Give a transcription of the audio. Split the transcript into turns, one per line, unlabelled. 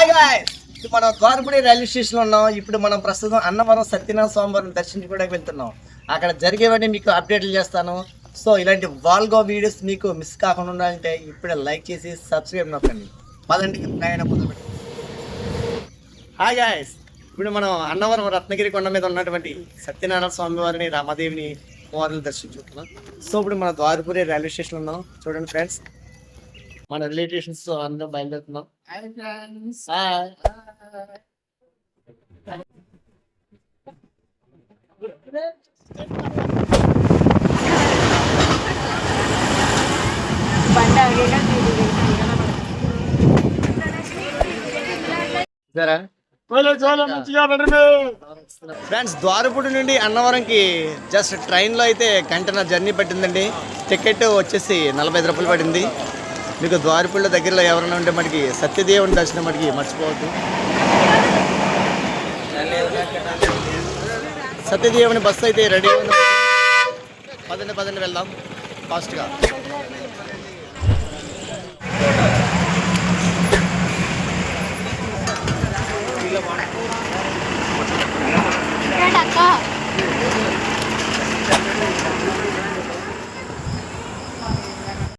Hi guys, ఇప్పుడు మనం Dwarapudi railway station లో ఉన్నాం. ఇప్పుడు మనం ప్రస్తుతం అన్నవరం సత్యనారాయణ స్వామి వారిని దర్శించుకోవడానికి వెళ్తున్నాం. అక్కడ జరిగేవన్నీ మీకు అప్డేట్లు చేస్తాను. సో ఇలాంటి వాల్గో వీడియోస్ మీకు మిస్ కాకుండా ఉండాలంటే ఇప్పుడే లైక్ చేసి సబ్స్క్రైబ్ నొక్కండి. పదండి ప్రయాణం మొదలుపెట్టాం. హాయ్ గాయ్స్, ఇప్పుడు మనం అన్నవరం రత్నగిరి కొండ మీద ఉన్నటువంటి సత్యనారాయణ స్వామి వారిని రామాదేవిని వారిని దర్శించుకుంటున్నాం. సో ఇప్పుడు మన ద్వారపూడి రైల్వే స్టేషన్ ఉన్నాం. చూడండి ఫ్రెండ్స్, మన రిలేటివ్స్ అందరం బయలుదేరుతున్నాం. హాయ్. సరే ఫ్రెండ్స్, ద్వారపూడి నుండి అన్నవరంకి జస్ట్ ట్రైన్లో అయితే గంటన్నర జర్నీ పట్టిందండి. టికెట్ వచ్చేసి 45 రూపాయలు పడింది. మీకు ద్వారపూడిలో దగ్గరలో ఎవరైనా ఉంటే మనకి సత్యదేవుని దర్శనం మనకి మర్చిపోవద్దు. సత్యదేవుని బస్సు అయితే రెడీ ఉంది. పదండి వెళ్దాం ఫాస్ట్గా.